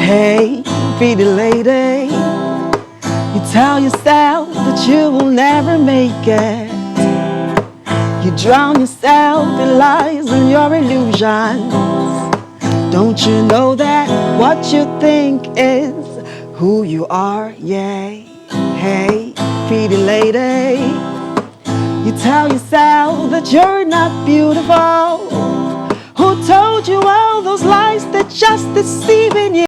Hey, pretty lady, you tell yourself that you will never make it. You drown yourself in lies and your illusions. Don't you know that what you think is who you are? Yay. Hey, pretty lady, you tell yourself that you're not beautiful. Who told you all those lies that just deceiving you?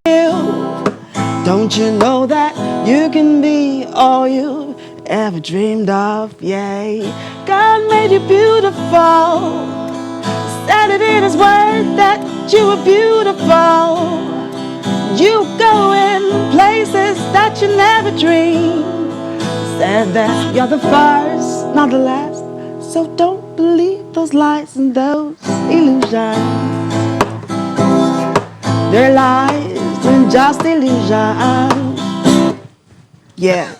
Don't you know that you can be all you ever dreamed of? Yay. God made you beautiful. Said it in his word that you were beautiful. You go in places that you never dreamed. Said that you're the first, not the last. So don't believe those lies and those illusions. They're lies and just illusions. Yeah.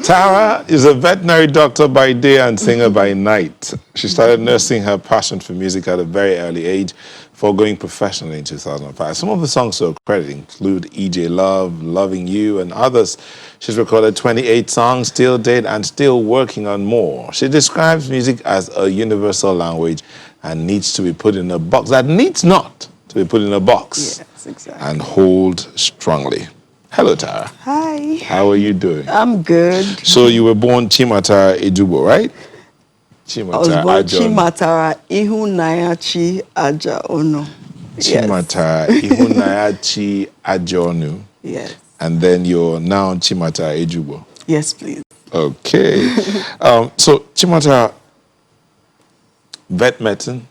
Tara is a veterinary doctor by day and singer by night. She started nursing her passion for music at a very early age, before going professional in 2005. Some of the songs to her credit include EJ Love, Loving You, and others. She's recorded 28 songs, still date, and still working on more. She describes music as a universal language and needs to be put in a box that needs not to be put in a box. Yes, exactly. And hold strongly. Hello, Tara. Hi. How are you doing? I'm good. So you were born Chimata Ejubo, right? I was born Ajon. Chimatara Ihunayachi Aja Ono. Chimata Ihunayachi Ajonu. Yes. And then you're now Chimata Ejubo. Yes, please. Okay. So Chimata, vet medicine,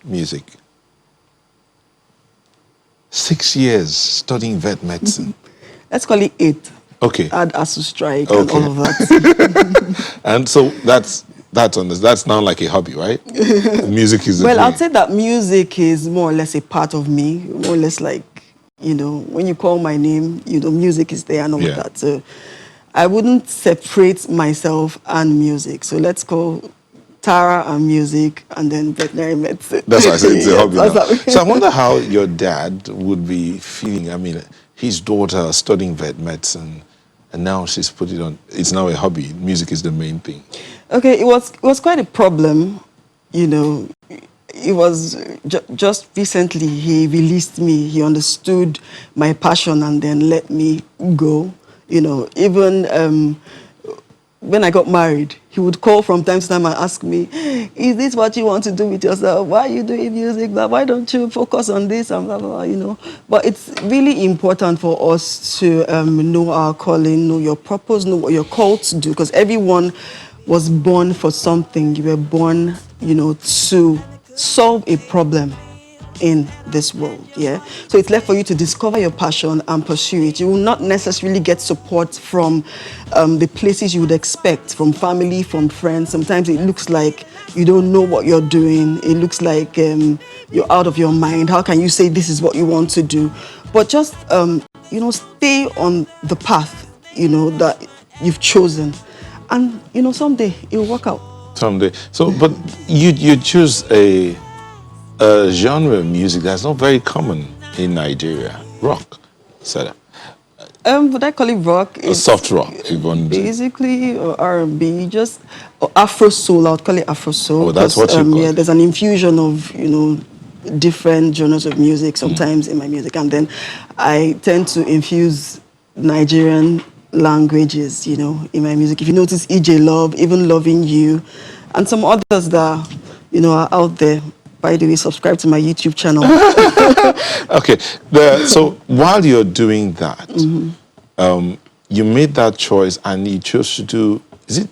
music. 6 years studying vet medicine. Let's call it 8. Okay. Add ASU strike Okay. and all of that. And so that's now like a hobby, right? Music is Well, dream. I'd say that music is more or less a part of me. More or less like, when you call my name, music is there and all of that. So I wouldn't separate myself and music. So let's call Tara and music and then veterinary medicine. That's why I said it's a hobby now. Exactly. So I wonder how your dad would be feeling. I mean, his daughter studying vet medicine, and now she's put it on. It's now a hobby. Music is the main thing. Okay, it was quite a problem. It was just recently he released me. He understood my passion and then let me go. Even when I got married, he would call from time to time and ask me, is this what you want to do with yourself? Why are you doing music? Why don't you focus on this? And blah, blah, blah, But it's really important for us to know our calling, know your purpose, know what you're called to do. Because everyone was born for something. You were born, to solve a problem in this world, yeah? So it's left for you to discover your passion and pursue it. You will not necessarily get support from the places you would expect, from family, from friends. Sometimes it looks like you don't know what you're doing. It looks like you're out of your mind. How can you say this is what you want to do? But just, stay on the path, that you've chosen. And, someday it will work out. Someday. So, but you choose a genre of music that's not very common in Nigeria. Rock, etc. Would I call it rock? It's soft rock. If you want to. Basically, or R&B, just Afro soul. I would call it Afro soul. Oh, that's what you call Yeah, it. there's an infusion of different genres of music sometimes in my music, and then I tend to infuse Nigerian languages, in my music. If you notice, EJ Love, even Loving You, and some others that are out there. By the way, subscribe to my YouTube channel. Okay. So while you're doing that, you made that choice and you chose to do, is it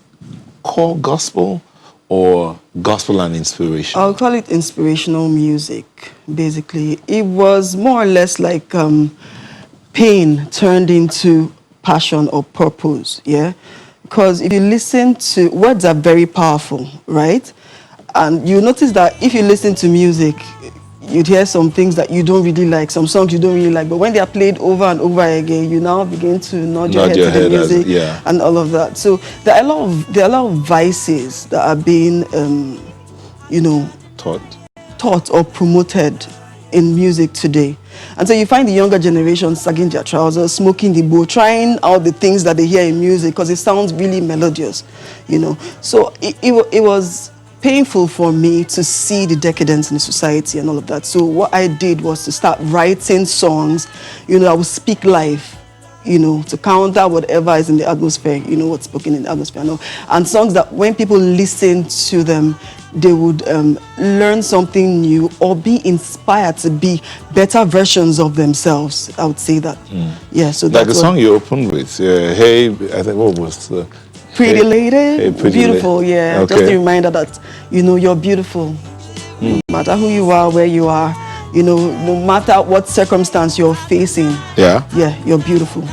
core gospel or gospel and inspiration? I'll call it inspirational music, basically. It was more or less like pain turned into passion or purpose, yeah? Because if you listen to, words are very powerful, right? And you notice that if you listen to music, you'd hear some things that you don't really like, some songs you don't really like, but when they are played over and over again, you now begin to nod your head to the music and all of that. So there are a lot of vices that are being, taught or promoted in music today. And so you find the younger generation sagging their trousers, smoking the bowl, trying out the things that they hear in music because it sounds really melodious, you know. So it was painful for me to see the decadence in the society and all of that. So what I did was to start writing songs, you know, I would speak life, you know, to counter whatever is in the atmosphere, you know, what's spoken in the atmosphere. No? And songs that when people listen to them, they would learn something new or be inspired to be better versions of themselves. I would say that. Yeah, so Like that's the song you opened with, hey, I think what was the... Pretty Lady, Hey, Pretty beautiful, yeah. Okay. Just a reminder that, you know, you're beautiful. No matter who you are, where you are, you know, no matter what circumstance you're facing. Yeah. Yeah, you're beautiful.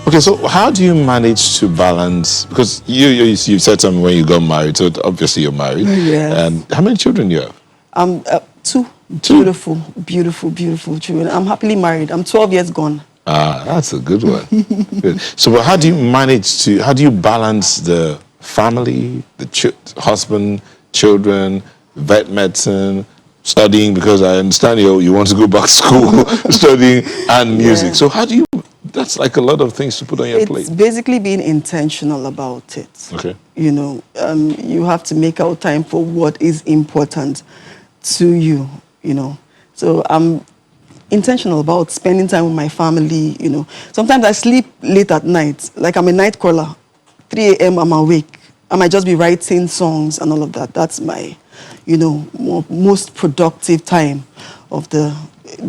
Okay, so how do you manage to balance, because you said something when you got married, so obviously you're married. Yes. And how many children do you have? Two beautiful, beautiful, beautiful children. I'm happily married. I'm 12 years gone. Ah, that's a good one. Good. So how do you balance the family, the husband, children, vet medicine, studying, because I understand you want to go back to school, studying, and music. Yeah. So how do you, that's like a lot of things to put on your plate. It's basically being intentional about it. Okay. You know, you have to make out time for what is important to you, you know. So I'm intentional about spending time with my family, you know. Sometimes I sleep late at night, like I'm a night crawler. 3 a.m. I'm awake. I might just be writing songs and all of that. That's my, you know, most productive time of the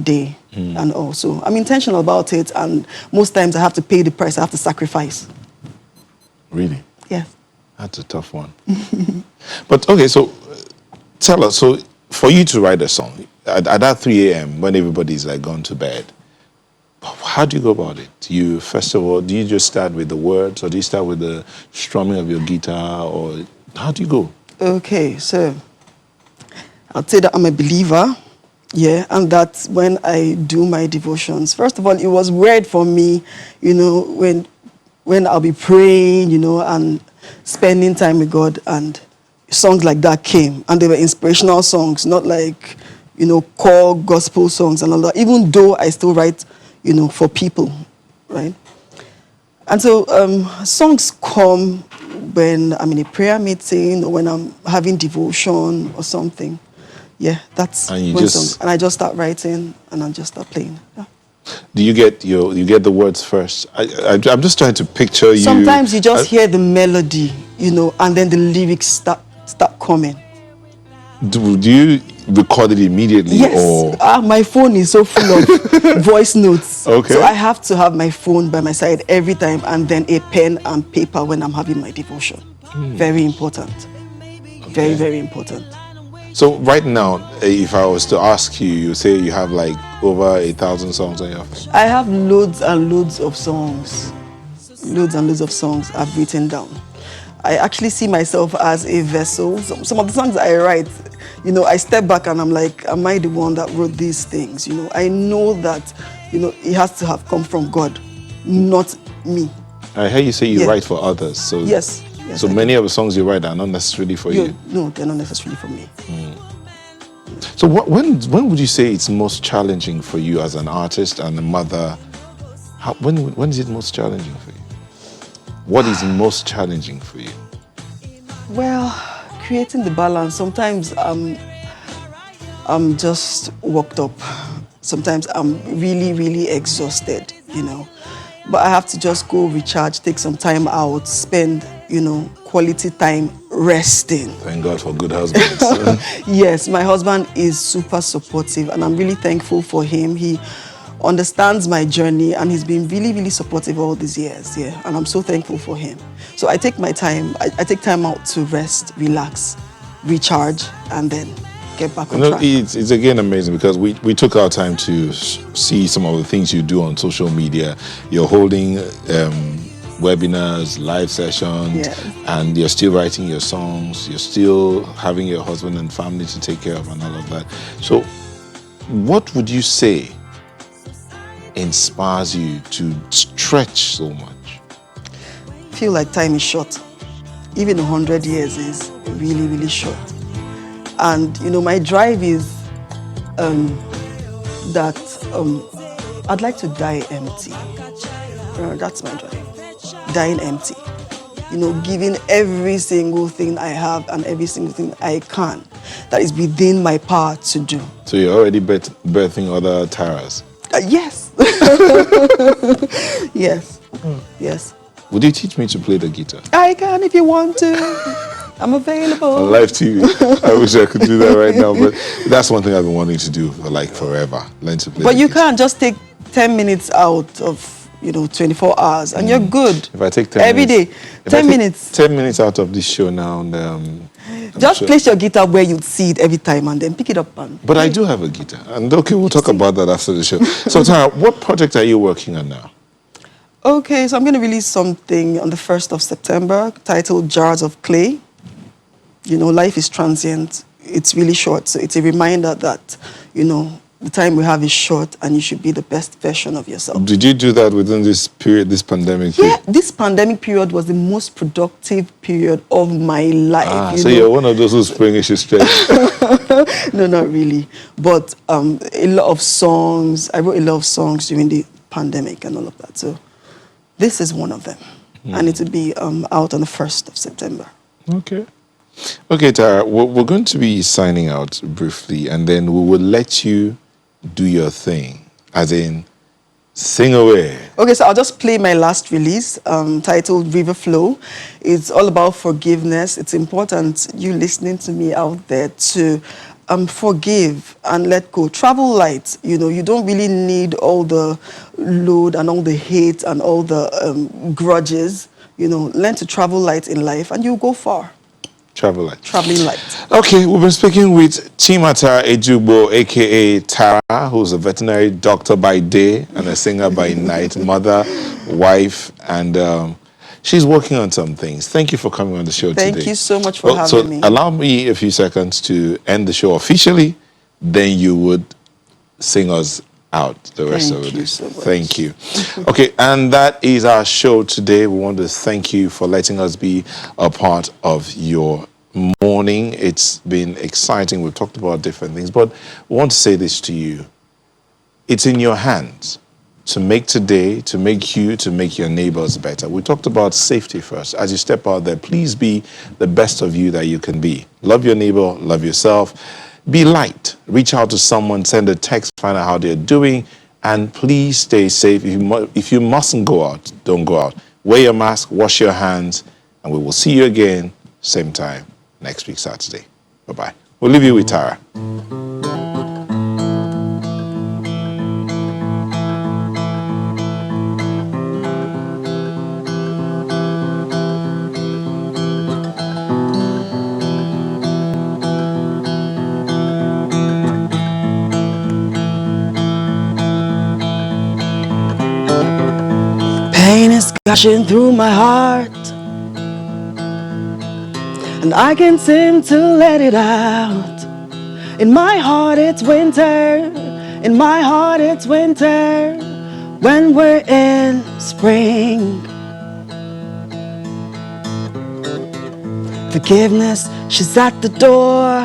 day. And also, I'm intentional about it, and most times I have to pay the price. I have to sacrifice. Really? Yes. That's a tough one. But okay, so tell us, so for you to write a song, at that 3 a.m. when everybody's like gone to bed, how do you go about it? First of all, do you just start with the words, or do you start with the strumming of your guitar, or how do you go? Okay, so I'd say that I'm a believer, yeah, and that's when I do my devotions. First of all, it was weird for me, you know, when I'll be praying, you know, and spending time with God, and songs like that came, and they were inspirational songs, not like, you know, core gospel songs and all that, even though I still write, you know, for people, right? And so songs come when I'm in a prayer meeting or when I'm having devotion or something. Yeah, that's and when songs, and I just start writing and I just start playing. Yeah. Do you get the words first? I'm just trying to picture you. Sometimes you just hear the melody, you know, and then the lyrics start coming. Do you record it immediately? Yes. Or? My phone is so full of voice notes. Okay. So I have to have my phone by my side every time, and then a pen and paper when I'm having my devotion. Very important. Okay. Very, very important. So right now, if I was to ask you, you say you have like over 1,000 songs on your phone. I have loads and loads of songs. Loads and loads of songs I've written down. I actually see myself as a vessel. Some of the songs I write, you know, I step back and I'm like, am I the one that wrote these things? You know, I know that, you know, it has to have come from God, not me. I hear you say you write for others. So yes. So many of the songs you write are not necessarily for you. No, they're not necessarily for me. So when would you say it's most challenging for you as an artist and a mother? When is it most challenging for you? What is most challenging for you? Well, creating the balance. Sometimes I'm just worked up. Sometimes I'm really, really exhausted, you know. But I have to just go recharge, take some time out, spend, you know, quality time resting. Thank God for good husbands. Yes, my husband is super supportive, and I'm really thankful for him. He understands my journey, and he's been really, really supportive all these years, yeah. And I'm so thankful for him. So I take my time, I take time out to rest, relax, recharge, and then get back on track. It's again amazing because we took our time to see some of the things you do on social media. You're holding webinars, live sessions, and you're still writing your songs. You're still having your husband and family to take care of and all of that. So what would you say inspires you to stretch so much? I feel like time is short. Even 100 years is really, really short. And, you know, my drive is that I'd like to die empty. That's my dream. Dying empty. Giving every single thing I have and every single thing I can that is within my power to do. So you're already birthing other Taras? Yes. Yes. Yes. Would you teach me to play the guitar? I can if you want to. I'm available. On live TV. I wish I could do that right now, but that's one thing I've been wanting to do for forever. Learn to play But the you guitar. can't just take 10 minutes out of 24 hours and you're good. If I take 10 every minutes, day, 10 minutes. 10 minutes out of this show now, and, just place your guitar where you'd see it every time and then pick it up. But I do have a guitar. And okay, we'll talk about that after the show. So Tara, what project are you working on now? Okay, so I'm going to release something on the 1st of September titled Jars of Clay. Life is transient. It's really short. So it's a reminder that, the time we have is short and you should be the best version of yourself. Did you do that within this period, this pandemic Yeah, period? this pandemic period was the most productive period of my life. So you're one of those who's praying it should stretch. No, not really. But a lot of songs, I wrote a lot of songs during the pandemic and all of that. So this is one of them. And it will be out on the 1st of September. Okay. Okay, Tara, we're going to be signing out briefly, and then we will let you do your thing, as in sing away. Okay, so I'll just play my last release titled River Flow. It's all about forgiveness. It's important, you listening to me out there, to forgive and let go. Travel light. You don't really need all the load and all the hate and all the grudges. Learn to travel light in life and you'll go far. Traveling light. Okay, we've been speaking with Chimata Ejugbo, a.k.a. Tara, who's a veterinary doctor by day and a singer by night, mother, wife, and she's working on some things. Thank you for coming on the show today. Thank you so much for having me. Allow me a few seconds to end the show officially, then you would sing us out the rest of it. Thank you so much. Thank you. Okay, and that is our show today. We want to thank you for letting us be a part of your morning. It's been exciting. We've talked about different things, but we want to say this to you. It's in your hands to make today, to make you, to make your neighbors better. We talked about safety first. As you step out there, please be the best of you that you can be. Love your neighbor, love yourself. Be light. Reach out to someone, send a text, find out how they're doing, and please stay safe. If you mustn't go out, don't go out. Wear your mask, wash your hands, and we will see you again, same time, next week, Saturday. Bye-bye. We'll leave you with Tara. Pain is gushing through my heart, and I can't seem to let it out. In my heart it's winter, in my heart it's winter, when we're in spring. Forgiveness, she's at the door,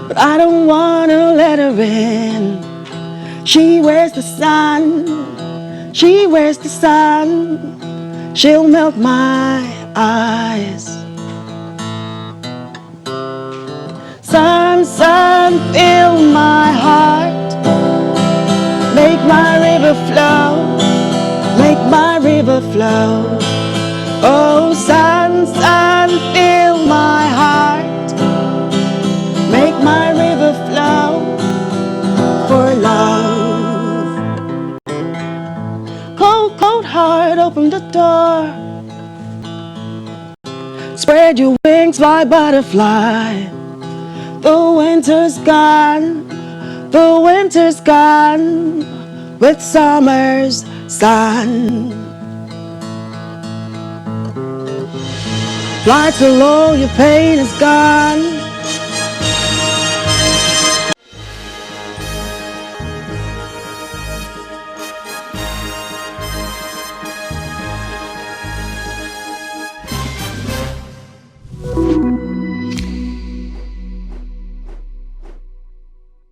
but I don't wanna let her in. She wears the sun, she wears the sun, she'll melt my eyes. Sun, sun, fill my heart, make my river flow, make my river flow. Oh, sun, sun, fill my heart, make my river flow for love. Cold, cold heart, open the door. Spread your wings, fly butterfly. The winter's gone, the winter's gone, with summer's sun. Fly so low, your pain is gone.